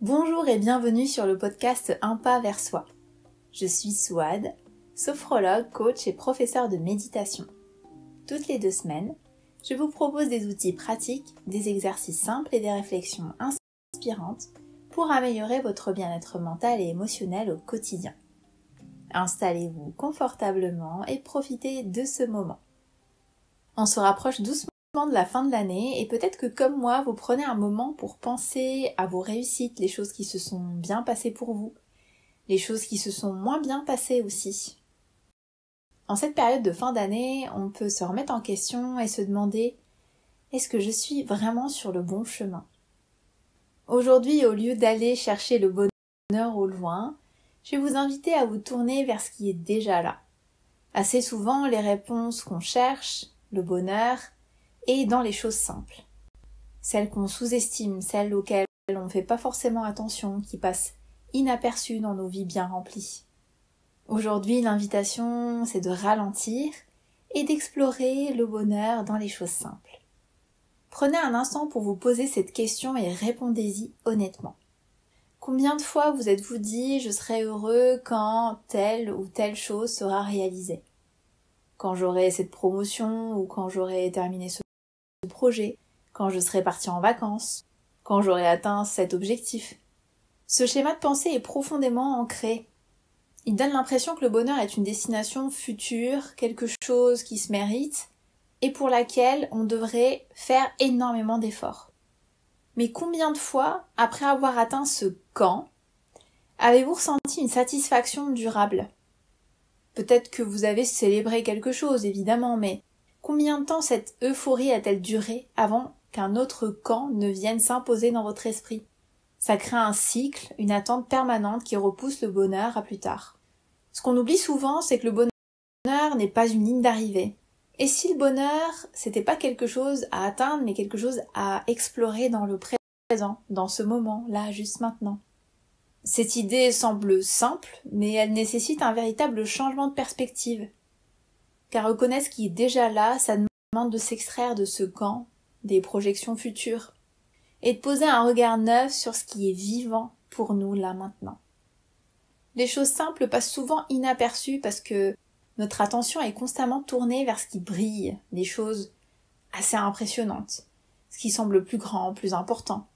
Bonjour et bienvenue sur le podcast Un pas vers soi. Je suis Souad, sophrologue, coach et professeur de méditation. Toutes les 2 semaines, je vous propose des outils pratiques, des exercices simples et des réflexions inspirantes pour améliorer votre bien-être mental et émotionnel au quotidien. Installez-vous confortablement et profitez de ce moment. On se rapproche doucement de la fin de l'année et peut-être que comme moi, vous prenez un moment pour penser à vos réussites, les choses qui se sont bien passées pour vous, les choses qui se sont moins bien passées aussi. En cette période de fin d'année, on peut se remettre en question et se demander « Est-ce que je suis vraiment sur le bon chemin ?» Aujourd'hui, au lieu d'aller chercher le bonheur au loin, je vais vous inviter à vous tourner vers ce qui est déjà là. Assez souvent, les réponses qu'on cherche, le bonheur, et dans les choses simples. Celles qu'on sous-estime, celles auxquelles on ne fait pas forcément attention, qui passent inaperçues dans nos vies bien remplies. Aujourd'hui, l'invitation, c'est de ralentir et d'explorer le bonheur dans les choses simples. Prenez un instant pour vous poser cette question et répondez-y honnêtement. Combien de fois vous êtes-vous dit « je serai heureux quand telle ou telle chose sera réalisée » ? Quand j'aurai cette promotion ou quand j'aurai terminé ce projet, quand je serai parti en vacances, quand j'aurai atteint cet objectif. Ce schéma de pensée est profondément ancré. Il donne l'impression que le bonheur est une destination future, quelque chose qui se mérite et pour laquelle on devrait faire énormément d'efforts. Mais combien de fois, après avoir atteint ce quand, avez-vous ressenti une satisfaction durable ? Peut-être que vous avez célébré quelque chose, évidemment, mais combien de temps cette euphorie a-t-elle duré avant qu'un autre quand ne vienne s'imposer dans votre esprit ? Ça crée un cycle, une attente permanente qui repousse le bonheur à plus tard. Ce qu'on oublie souvent, c'est que le bonheur n'est pas une ligne d'arrivée. Et si le bonheur, c'était pas quelque chose à atteindre, mais quelque chose à explorer dans le présent, dans ce moment, là, juste maintenant. Cette idée semble simple, mais elle nécessite un véritable changement de perspective. Car reconnaître ce qui est déjà là, ça demande de s'extraire de ce camp, des projections futures, et de poser un regard neuf sur ce qui est vivant pour nous là maintenant. Les choses simples passent souvent inaperçues parce que notre attention est constamment tournée vers ce qui brille, des choses assez impressionnantes, ce qui semble plus grand, plus important.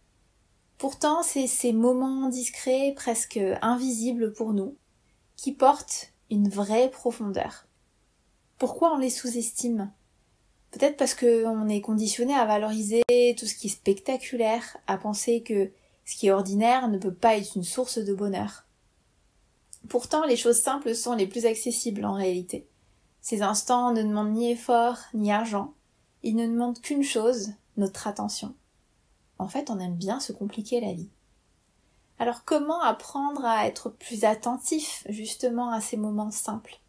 Pourtant, c'est ces moments discrets, presque invisibles pour nous, qui portent une vraie profondeur. Pourquoi on les sous-estime ? Peut-être parce qu'on est conditionné à valoriser tout ce qui est spectaculaire, à penser que ce qui est ordinaire ne peut pas être une source de bonheur. Pourtant, les choses simples sont les plus accessibles en réalité. Ces instants ne demandent ni effort, ni argent. Ils ne demandent qu'une chose, notre attention. En fait, on aime bien se compliquer la vie. Alors comment apprendre à être plus attentif justement à ces moments simples ?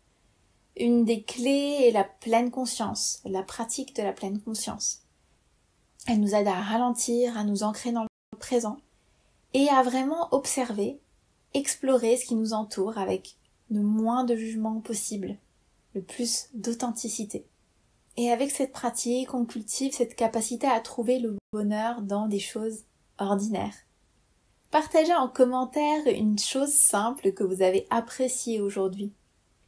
Une des clés est la pleine conscience, la pratique de la pleine conscience. Elle nous aide à ralentir, à nous ancrer dans le présent et à vraiment observer, explorer ce qui nous entoure avec le moins de jugement possible, le plus d'authenticité. Et avec cette pratique, on cultive cette capacité à trouver le bonheur dans des choses ordinaires. Partagez en commentaire une chose simple que vous avez appréciée aujourd'hui.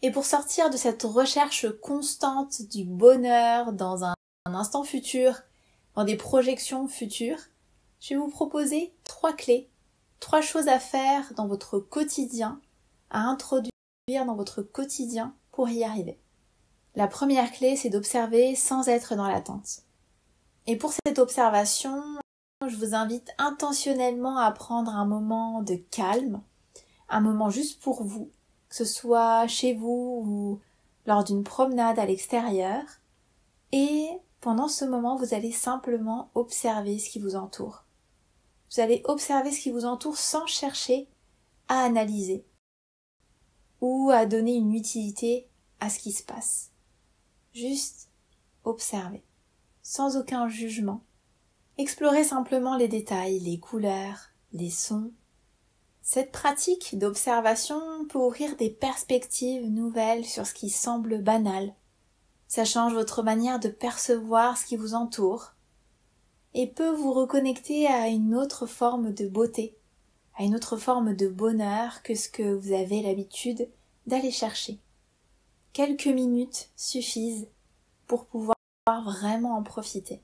Et pour sortir de cette recherche constante du bonheur dans un instant futur, dans des projections futures, je vais vous proposer 3 clés, 3 choses à faire dans votre quotidien, à introduire dans votre quotidien pour y arriver. La première clé, c'est d'observer sans être dans l'attente. Et pour cette observation, je vous invite intentionnellement à prendre un moment de calme, un moment juste pour vous, que ce soit chez vous ou lors d'une promenade à l'extérieur. Et pendant ce moment, vous allez simplement observer ce qui vous entoure. Vous allez observer ce qui vous entoure sans chercher à analyser ou à donner une utilité à ce qui se passe. Juste observer, sans aucun jugement. Explorez simplement les détails, les couleurs, les sons. Cette pratique d'observation peut ouvrir des perspectives nouvelles sur ce qui semble banal. Ça change votre manière de percevoir ce qui vous entoure et peut vous reconnecter à une autre forme de beauté, à une autre forme de bonheur que ce que vous avez l'habitude d'aller chercher. Quelques minutes suffisent pour pouvoir vraiment en profiter.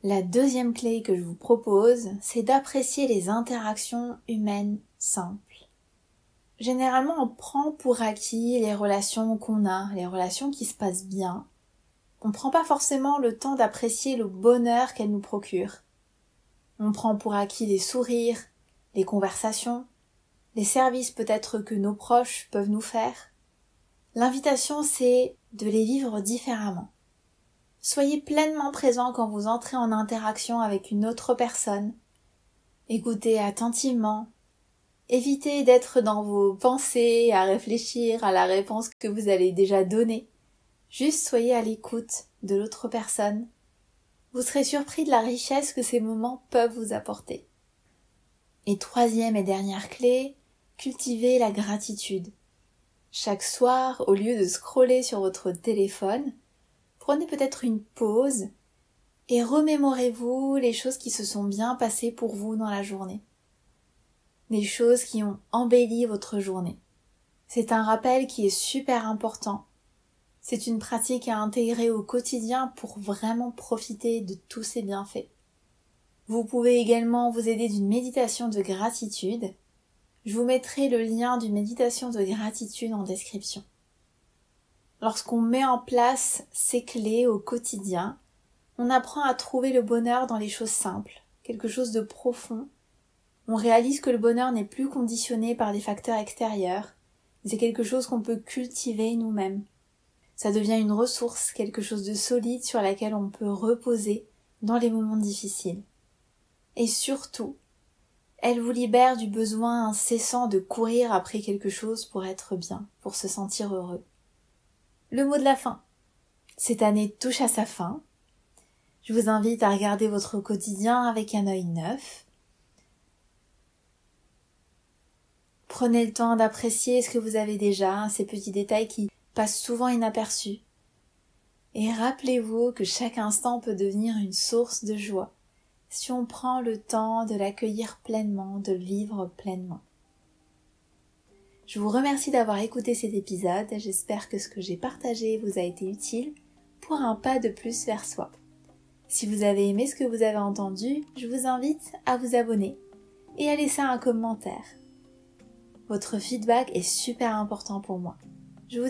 La deuxième clé que je vous propose, c'est d'apprécier les interactions humaines simples. Généralement, on prend pour acquis les relations qu'on a, les relations qui se passent bien. On ne prend pas forcément le temps d'apprécier le bonheur qu'elles nous procurent. On prend pour acquis les sourires, les conversations, les services peut-être que nos proches peuvent nous faire. L'invitation, c'est de les vivre différemment. Soyez pleinement présent quand vous entrez en interaction avec une autre personne. Écoutez attentivement. Évitez d'être dans vos pensées, à réfléchir à la réponse que vous allez déjà donner. Juste soyez à l'écoute de l'autre personne. Vous serez surpris de la richesse que ces moments peuvent vous apporter. Et troisième et dernière clé, cultivez la gratitude. Chaque soir, au lieu de scroller sur votre téléphone, prenez peut-être une pause et remémorez-vous les choses qui se sont bien passées pour vous dans la journée. Les choses qui ont embelli votre journée. C'est un rappel qui est super important. C'est une pratique à intégrer au quotidien pour vraiment profiter de tous ces bienfaits. Vous pouvez également vous aider d'une méditation de gratitude. Je vous mettrai le lien d'une méditation de gratitude en description. Lorsqu'on met en place ces clés au quotidien, on apprend à trouver le bonheur dans les choses simples, quelque chose de profond. On réalise que le bonheur n'est plus conditionné par des facteurs extérieurs, c'est quelque chose qu'on peut cultiver nous-mêmes. Ça devient une ressource, quelque chose de solide sur laquelle on peut reposer dans les moments difficiles. Et surtout, elle vous libère du besoin incessant de courir après quelque chose pour être bien, pour se sentir heureux. Le mot de la fin. Cette année touche à sa fin. Je vous invite à regarder votre quotidien avec un œil neuf. Prenez le temps d'apprécier ce que vous avez déjà, ces petits détails qui passent souvent inaperçus. Et rappelez-vous que chaque instant peut devenir une source de joie si on prend le temps de l'accueillir pleinement, de le vivre pleinement. Je vous remercie d'avoir écouté cet épisode. J'espère que ce que j'ai partagé vous a été utile pour un pas de plus vers soi. Si vous avez aimé ce que vous avez entendu, je vous invite à vous abonner et à laisser un commentaire. Votre feedback est super important pour moi.